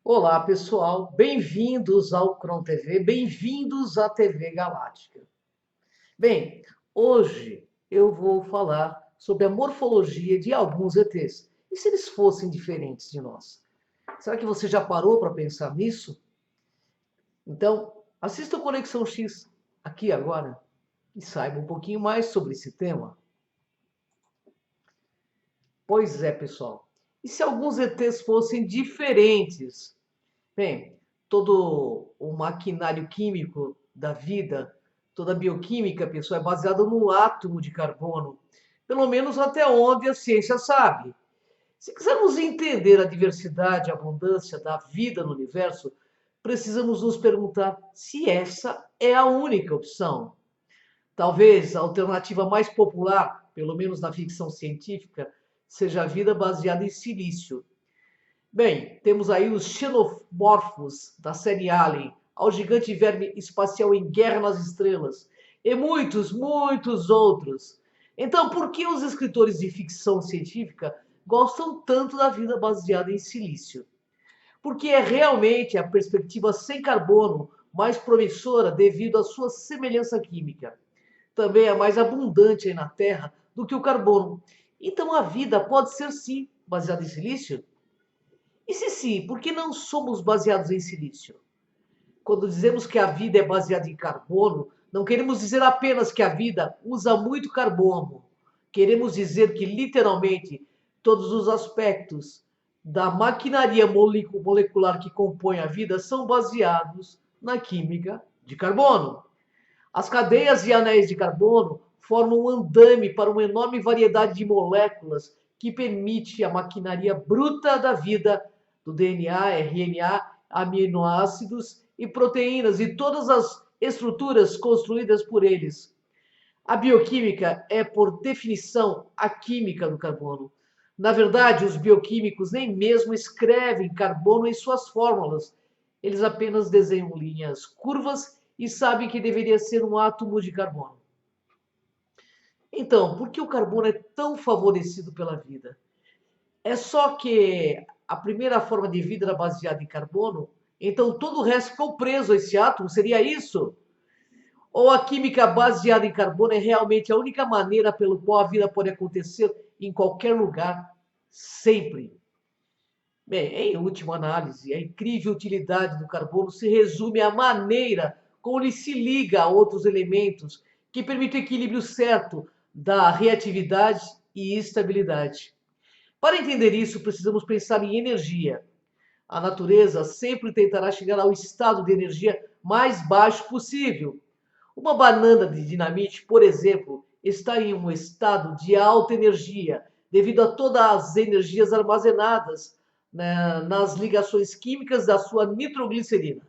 Olá, pessoal. Bem-vindos ao Cron TV, bem-vindos à TV Galáctica. Bem, hoje eu vou falar sobre a morfologia de alguns ETs. E se eles fossem diferentes de nós? Será que você já parou para pensar nisso? Então, assista o Conexão X aqui agora e saiba um pouquinho mais sobre esse tema. Pois é, pessoal. E se alguns ETs fossem diferentes? Bem, todo o maquinário químico da vida, toda a bioquímica, pessoal, é baseada no átomo de carbono, pelo menos até onde a ciência sabe. Se quisermos entender a diversidade, a abundância da vida no universo, precisamos nos perguntar se essa é a única opção. Talvez a alternativa mais popular, pelo menos na ficção científica, seja a vida baseada em silício. Bem, temos aí os xenomorfos da série Alien, ao gigante verme espacial em Guerra nas Estrelas, e muitos outros. Então, por que os escritores de ficção científica gostam tanto da vida baseada em silício? Porque é realmente a perspectiva sem carbono mais promissora devido à sua semelhança química. Também é mais abundante aí na Terra do que o carbono. Então, a vida pode ser sim baseada em silício? E se sim, por que não somos baseados em silício? Quando dizemos que a vida é baseada em carbono, não queremos dizer apenas que a vida usa muito carbono. Queremos dizer que, literalmente, todos os aspectos da maquinaria molecular que compõe a vida são baseados na química de carbono. As cadeias e anéis de carbono formam um andame para uma enorme variedade de moléculas que permite a maquinaria bruta da vida do DNA, RNA, aminoácidos e proteínas e todas as estruturas construídas por eles. A bioquímica é, por definição, a química do carbono. Na verdade, os bioquímicos nem mesmo escrevem carbono em suas fórmulas. Eles apenas desenham linhas curvas e sabem que deveria ser um átomo de carbono. Então, por que o carbono é tão favorecido pela vida? É só que a primeira forma de vida era baseada em carbono, então todo o resto ficou preso a esse átomo, seria isso? Ou a química baseada em carbono é realmente a única maneira pelo qual a vida pode acontecer em qualquer lugar, sempre? Bem, em última análise, a incrível utilidade do carbono se resume à maneira como ele se liga a outros elementos que permite o equilíbrio certo da reatividade e estabilidade. Para entender isso, precisamos pensar em energia. A natureza sempre tentará chegar ao estado de energia mais baixo possível. Uma banana de dinamite, por exemplo, está em um estado de alta energia, devido a todas as energias armazenadas, né, nas ligações químicas da sua nitroglicerina.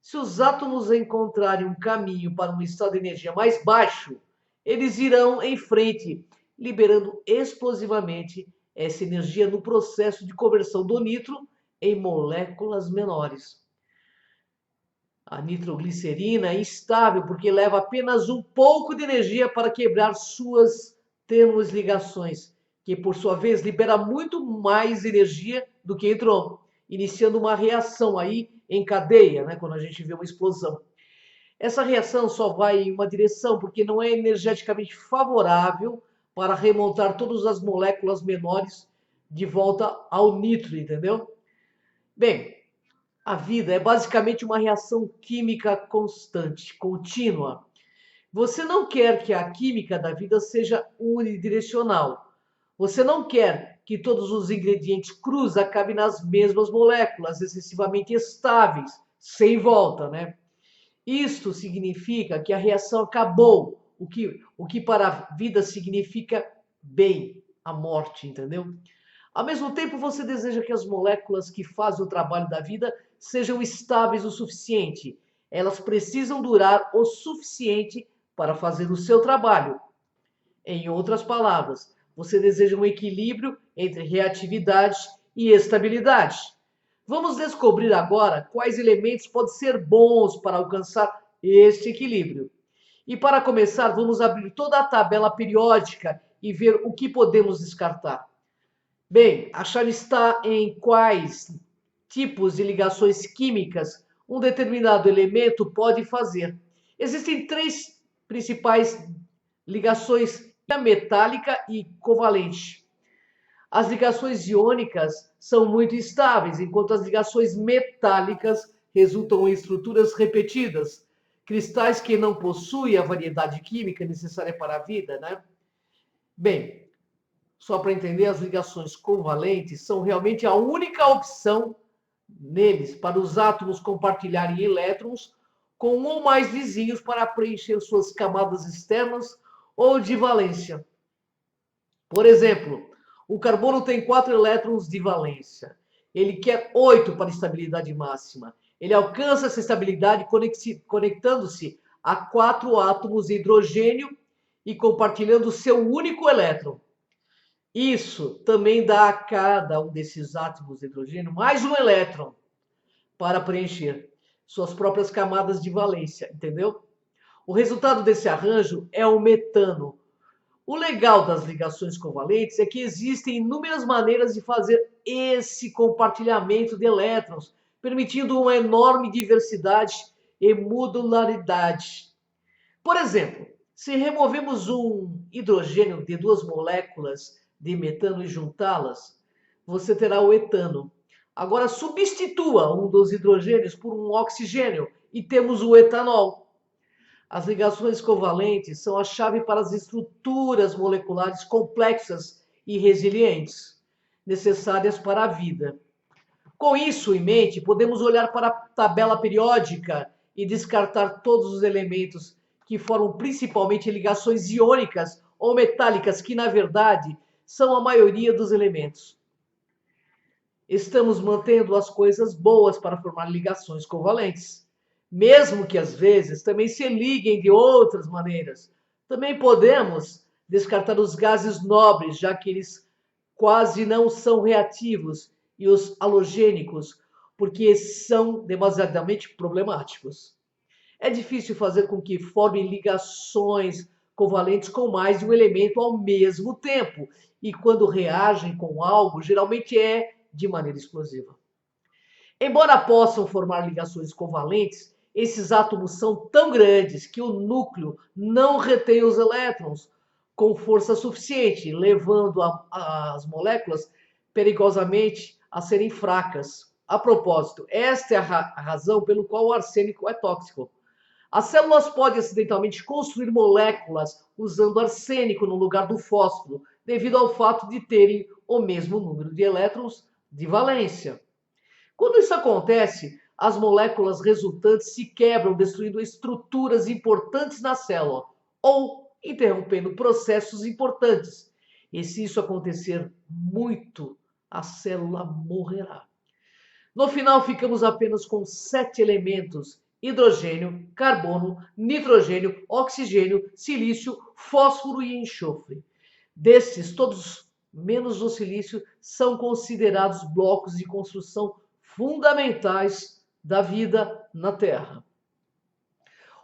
Se os átomos encontrarem um caminho para um estado de energia mais baixo, eles irão em frente, liberando explosivamente essa energia no processo de conversão do nitro em moléculas menores. A nitroglicerina é instável porque leva apenas um pouco de energia para quebrar suas tênues ligações, que por sua vez libera muito mais energia do que entrou, iniciando uma reação aí em cadeia, né, quando a gente vê uma explosão. Essa reação só vai em uma direção porque não é energeticamente favorável para remontar todas as moléculas menores de volta ao nitro, entendeu? Bem, a vida é basicamente uma reação química constante, contínua. Você não quer que a química da vida seja unidirecional. Você não quer que todos os ingredientes crus acabem nas mesmas moléculas excessivamente estáveis, sem volta, né? Isto significa que a reação acabou, o que para a vida significa bem, a morte, entendeu? Ao mesmo tempo, você deseja que as moléculas que fazem o trabalho da vida sejam estáveis o suficiente. Elas precisam durar o suficiente para fazer o seu trabalho. Em outras palavras, você deseja um equilíbrio entre reatividade e estabilidade. Vamos descobrir agora quais elementos podem ser bons para alcançar este equilíbrio. E para começar, vamos abrir toda a tabela periódica e ver o que podemos descartar. Bem, a chave está em quais tipos de ligações químicas um determinado elemento pode fazer. Existem três principais ligações: metálica e covalente. As ligações iônicas são muito estáveis, enquanto as ligações metálicas resultam em estruturas repetidas, cristais que não possuem a variedade química necessária para a vida, né? Bem, só para entender, as ligações covalentes são realmente a única opção neles para os átomos compartilharem elétrons com um ou mais vizinhos para preencher suas camadas externas ou de valência. Por exemplo, o carbono tem 4 elétrons de valência. Ele quer 8 para estabilidade máxima. Ele alcança essa estabilidade conectando-se a 4 átomos de hidrogênio e compartilhando seu único elétron. Isso também dá a cada um desses átomos de hidrogênio mais um elétron para preencher suas próprias camadas de valência, entendeu? O resultado desse arranjo é o metano. O legal das ligações covalentes é que existem inúmeras maneiras de fazer esse compartilhamento de elétrons, permitindo uma enorme diversidade e modularidade. Por exemplo, se removemos um hidrogênio de 2 moléculas de metano e juntá-las, você terá o etano. Agora substitua um dos hidrogênios por um oxigênio e temos o etanol. As ligações covalentes são a chave para as estruturas moleculares complexas e resilientes, necessárias para a vida. Com isso em mente, podemos olhar para a tabela periódica e descartar todos os elementos que formam principalmente ligações iônicas ou metálicas, que na verdade são a maioria dos elementos. Estamos mantendo as coisas boas para formar ligações covalentes, mesmo que às vezes também se liguem de outras maneiras. Também podemos descartar os gases nobres, já que eles quase não são reativos, e os halogênicos, porque são demasiadamente problemáticos. É difícil fazer com que formem ligações covalentes com mais de um elemento ao mesmo tempo, e quando reagem com algo, geralmente é de maneira explosiva. Embora possam formar ligações covalentes, esses átomos são tão grandes que o núcleo não retém os elétrons com força suficiente, levando as moléculas perigosamente a serem fracas. A propósito, esta é a razão pelo qual o arsênico é tóxico. As células podem acidentalmente construir moléculas usando arsênico no lugar do fósforo, devido ao fato de terem o mesmo número de elétrons de valência. Quando isso acontece, as moléculas resultantes se quebram, destruindo estruturas importantes na célula ou interrompendo processos importantes. E se isso acontecer muito, a célula morrerá. No final, ficamos apenas com 7 elementos: hidrogênio, carbono, nitrogênio, oxigênio, silício, fósforo e enxofre. Desses, todos menos o silício são considerados blocos de construção fundamentais da vida na Terra.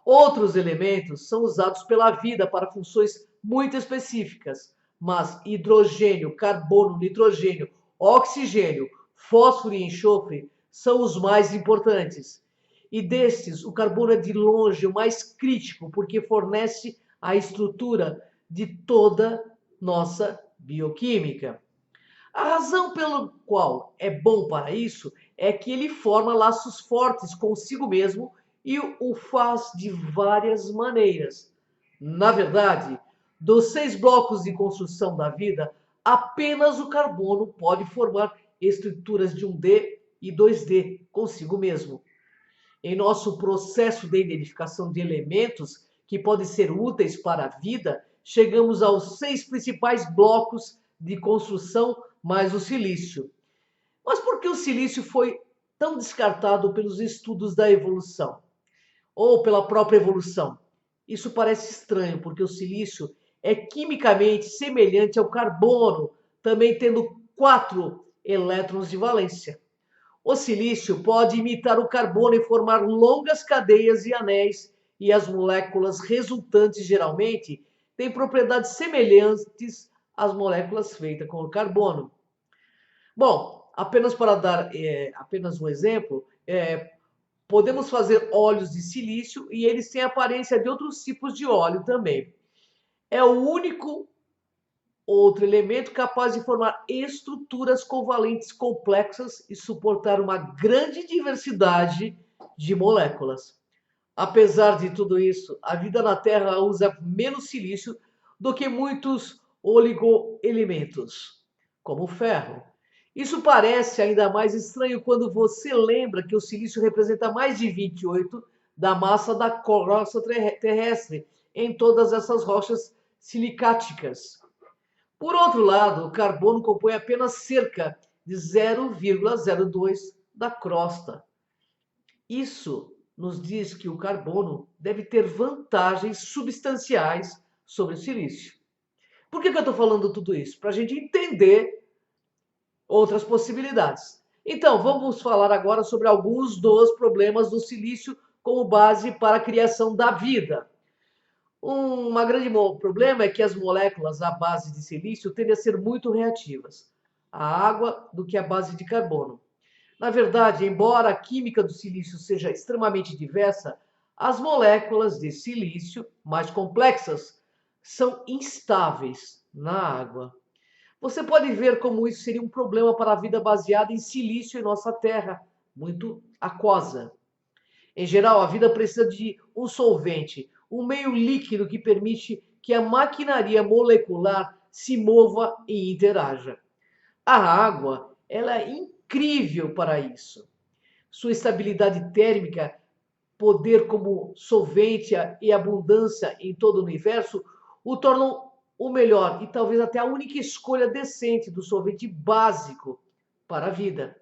Outros elementos são usados pela vida para funções muito específicas, mas hidrogênio, carbono, nitrogênio, oxigênio, fósforo e enxofre são os mais importantes. E destes, o carbono é de longe o mais crítico, porque fornece a estrutura de toda nossa bioquímica. A razão pela qual é bom para isso é que ele forma laços fortes consigo mesmo e o faz de várias maneiras. Na verdade, dos 6 blocos de construção da vida, apenas o carbono pode formar estruturas de 1D e 2D consigo mesmo. Em nosso processo de identificação de elementos que podem ser úteis para a vida, chegamos aos 6 principais blocos de construção mais o silício. Mas por que o silício foi tão descartado pelos estudos da evolução? Ou pela própria evolução? Isso parece estranho, porque o silício é quimicamente semelhante ao carbono, também tendo 4 elétrons de valência. O silício pode imitar o carbono e formar longas cadeias e anéis, e as moléculas resultantes geralmente têm propriedades semelhantes às moléculas feitas com o carbono. Bom, Apenas para dar apenas um exemplo, podemos fazer óleos de silício e eles têm a aparência de outros tipos de óleo também. É o único outro elemento capaz de formar estruturas covalentes complexas e suportar uma grande diversidade de moléculas. Apesar de tudo isso, a vida na Terra usa menos silício do que muitos oligoelementos, como o ferro. Isso parece ainda mais estranho quando você lembra que o silício representa mais de 28 da massa da crosta terrestre em todas essas rochas silicáticas. Por outro lado, o carbono compõe apenas cerca de 0,02 da crosta. Isso nos diz que o carbono deve ter vantagens substanciais sobre o silício. Por que eu estou falando tudo isso? Para a gente entender outras possibilidades. Então, vamos falar agora sobre alguns dos problemas do silício como base para a criação da vida. Um grande problema é que as moléculas à base de silício tendem a ser muito reativas à água do que à base de carbono. Na verdade, embora a química do silício seja extremamente diversa, as moléculas de silício mais complexas são instáveis na água. Você pode ver como isso seria um problema para a vida baseada em silício em nossa Terra, muito aquosa. Em geral, a vida precisa de um solvente, um meio líquido que permite que a maquinaria molecular se mova e interaja. A água, ela é incrível para isso. Sua estabilidade térmica, poder como solvente e abundância em todo o universo o tornam o melhor e talvez até a única escolha decente do solvente básico para a vida.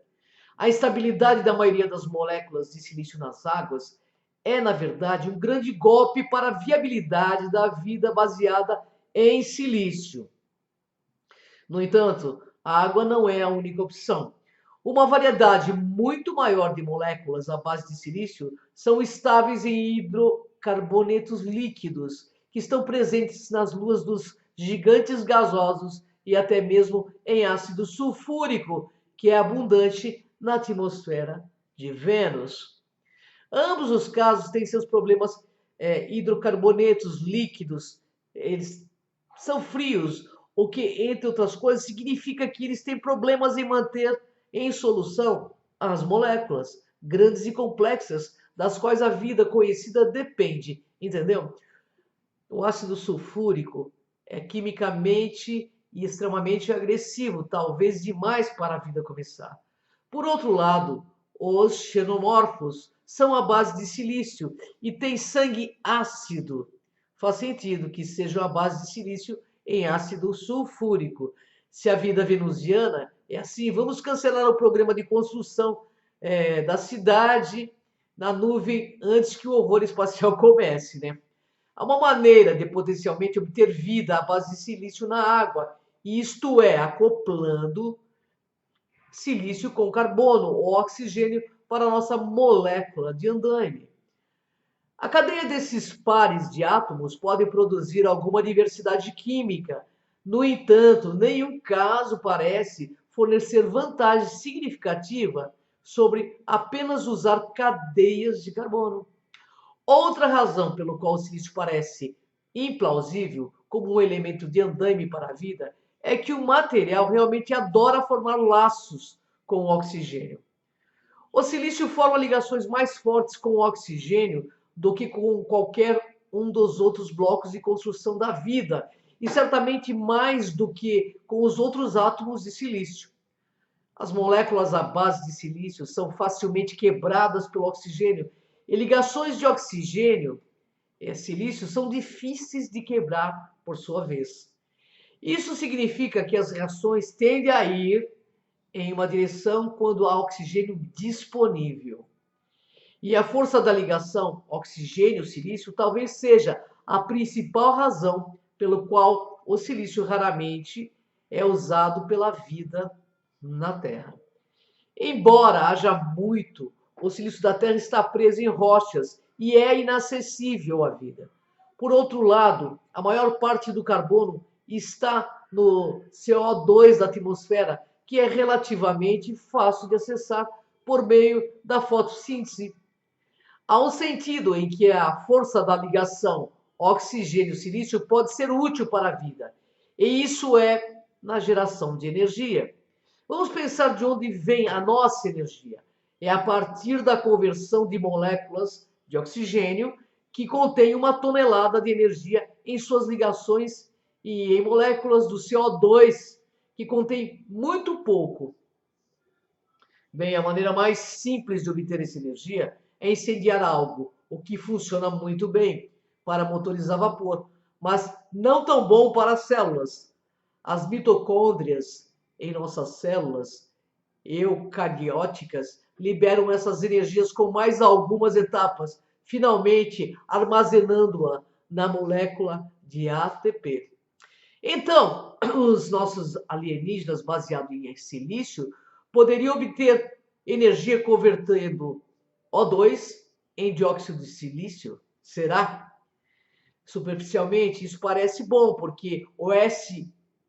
A estabilidade da maioria das moléculas de silício nas águas é, na verdade, um grande golpe para a viabilidade da vida baseada em silício. No entanto, a água não é a única opção. Uma variedade muito maior de moléculas à base de silício são estáveis em hidrocarbonetos líquidos, que estão presentes nas luas dos gigantes gasosos e até mesmo em ácido sulfúrico, que é abundante na atmosfera de Vênus. Ambos os casos têm seus problemas. Hidrocarbonetos líquidos, eles são frios, o que, entre outras coisas, significa que eles têm problemas em manter em solução as moléculas grandes e complexas das quais a vida conhecida depende, entendeu? O ácido sulfúrico é quimicamente e extremamente agressivo, talvez demais para a vida começar. Por outro lado, os xenomorfos são à base de silício e têm sangue ácido. Faz sentido que sejam à base de silício em ácido sulfúrico. Se a vida venusiana é assim, vamos cancelar o programa de construção da cidade na nuvem antes que o horror espacial comece, né? Há uma maneira de potencialmente obter vida à base de silício na água, e isto é, acoplando silício com carbono ou oxigênio para a nossa molécula de andaime. A cadeia desses pares de átomos pode produzir alguma diversidade química. No entanto, nenhum caso parece fornecer vantagem significativa sobre apenas usar cadeias de carbono. Outra razão pelo qual o silício parece implausível como um elemento de andaime para a vida é que o material realmente adora formar laços com o oxigênio. O silício forma ligações mais fortes com o oxigênio do que com qualquer um dos outros blocos de construção da vida, e certamente mais do que com os outros átomos de silício. As moléculas à base de silício são facilmente quebradas pelo oxigênio, e ligações de oxigênio e silício são difíceis de quebrar por sua vez. Isso significa que as reações tendem a ir em uma direção quando há oxigênio disponível. E a força da ligação oxigênio-silício talvez seja a principal razão pelo qual o silício raramente é usado pela vida na Terra. Embora haja muito, o silício da Terra está preso em rochas e é inacessível à vida. Por outro lado, a maior parte do carbono está no CO2 da atmosfera, que é relativamente fácil de acessar por meio da fotossíntese. Há um sentido em que a força da ligação oxigênio-silício pode ser útil para a vida, e isso é na geração de energia. Vamos pensar de onde vem a nossa energia. É a partir da conversão de moléculas de oxigênio que contém 1 tonelada de energia em suas ligações e em moléculas do CO2 que contém muito pouco. Bem, a maneira mais simples de obter essa energia é incendiar algo, o que funciona muito bem para motorizar vapor, mas não tão bom para as células. As mitocôndrias em nossas células eucarióticas liberam essas energias com mais algumas etapas, finalmente armazenando-a na molécula de ATP. Então, os nossos alienígenas baseados em silício poderiam obter energia convertendo O2 em dióxido de silício? Será? Superficialmente, isso parece bom, porque o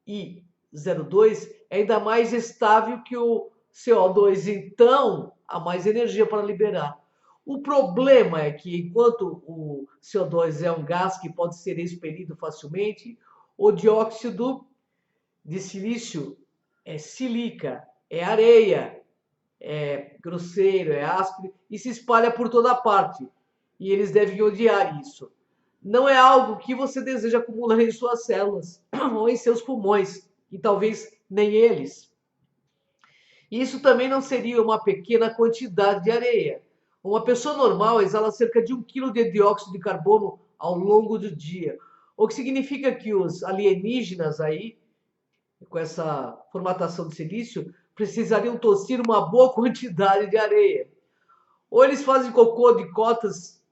Si02 é ainda mais estável que o CO2, então há mais energia para liberar. O problema é que, enquanto o CO2 é um gás que pode ser expelido facilmente, o dióxido de silício é silica, é areia, é grosseiro, é áspero e se espalha por toda parte. E eles devem odiar isso. Não é algo que você deseja acumular em suas células ou em seus pulmões, e talvez nem eles. Isso também não seria uma pequena quantidade de areia. Uma pessoa normal exala cerca de 1 quilo de dióxido de carbono ao longo do dia, o que significa que os alienígenas aí, com essa formatação de silício, precisariam tossir uma boa quantidade de areia. Ou eles fazem cocô de contas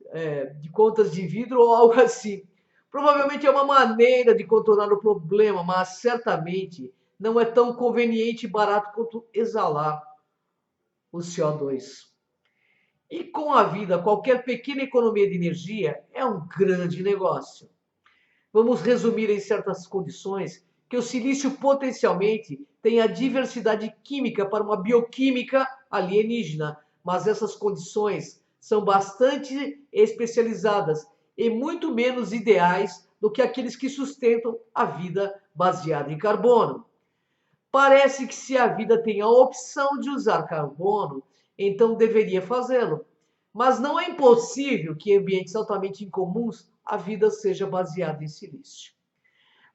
de vidro ou algo assim. Provavelmente é uma maneira de contornar o problema, mas certamente não é tão conveniente e barato quanto exalar o CO2. E com a vida, qualquer pequena economia de energia é um grande negócio. Vamos resumir em certas condições que o silício potencialmente tem a diversidade química para uma bioquímica alienígena, mas essas condições são bastante especializadas e muito menos ideais do que aqueles que sustentam a vida baseada em carbono. Parece que se a vida tem a opção de usar carbono, então deveria fazê-lo. Mas não é impossível que em ambientes altamente incomuns a vida seja baseada em silício.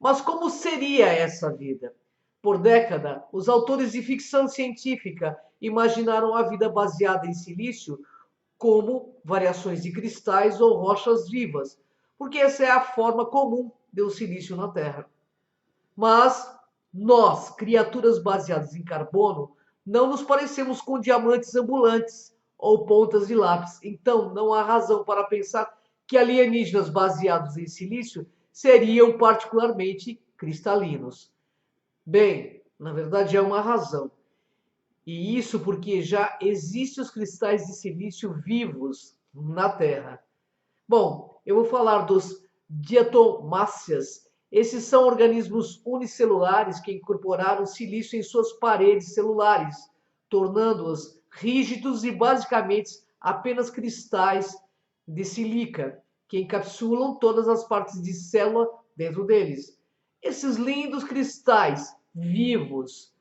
Mas como seria essa vida? Por década, os autores de ficção científica imaginaram a vida baseada em silício como variações de cristais ou rochas vivas, porque essa é a forma comum do silício na Terra. Mas nós, criaturas baseadas em carbono, não nos parecemos com diamantes ambulantes ou pontas de lápis. Então, não há razão para pensar que alienígenas baseados em silício seriam particularmente cristalinos. Bem, na verdade, é uma razão. E isso porque já existem os cristais de silício vivos na Terra. Bom, eu vou falar dos diatomáceas. Esses são organismos unicelulares que incorporaram silício em suas paredes celulares, tornando-os rígidos e basicamente apenas cristais de sílica, que encapsulam todas as partes de célula dentro deles. Esses lindos cristais vivos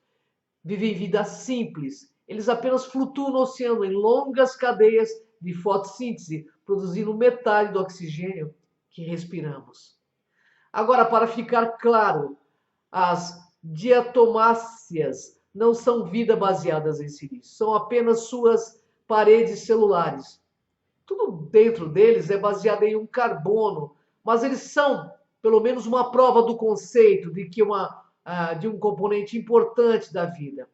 vivem vida simples. Eles apenas flutuam no oceano em longas cadeias de fotossíntese, produzindo metade do oxigênio que respiramos. Agora, para ficar claro, as diatomáceas não são vida baseadas em silício, são apenas suas paredes celulares. Tudo dentro deles é baseado em um carbono, mas eles são, pelo menos, uma prova do conceito de um componente importante da vida.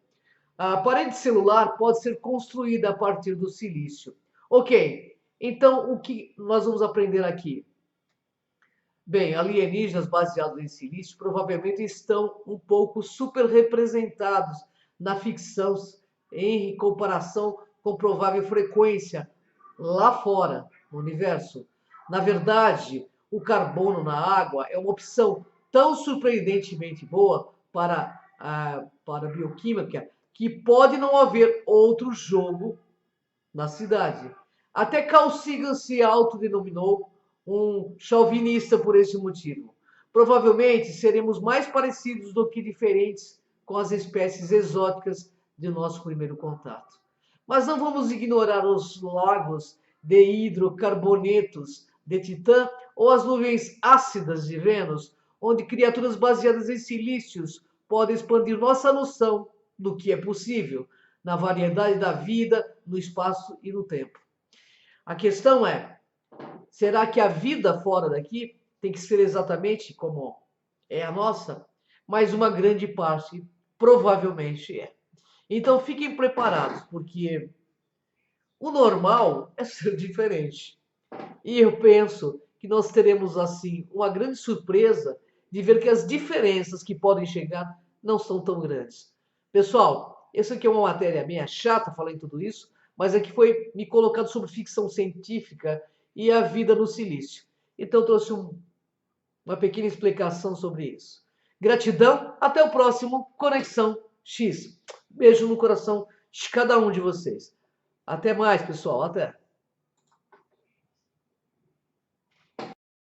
A parede celular pode ser construída a partir do silício. Ok, então o que nós vamos aprender aqui? Bem, alienígenas baseados em silício provavelmente estão um pouco superrepresentados na ficção em comparação com provável frequência lá fora, no universo. Na verdade, o carbono na água é uma opção tão surpreendentemente boa para para a bioquímica, que pode não haver outro jogo na cidade. Até Carl Sagan se autodenominou um chauvinista por esse motivo. Provavelmente seremos mais parecidos do que diferentes com as espécies exóticas de nosso primeiro contato. Mas não vamos ignorar os lagos de hidrocarbonetos de Titã ou as nuvens ácidas de Vênus, onde criaturas baseadas em silícios podem expandir nossa noção do que é possível na variedade da vida, no espaço e no tempo. A questão é, será que a vida fora daqui tem que ser exatamente como é a nossa? Mas uma grande parte provavelmente é. Então fiquem preparados, porque o normal é ser diferente. E eu penso que nós teremos, assim, uma grande surpresa de ver que as diferenças que podem chegar não são tão grandes. Pessoal, essa aqui é uma matéria meio chata, falei tudo isso, mas é que foi me colocado sobre ficção científica e a vida no silício. Então eu trouxe uma pequena explicação sobre isso. Gratidão, até o próximo Conexão X. Beijo no coração de cada um de vocês. Até mais, pessoal. Até.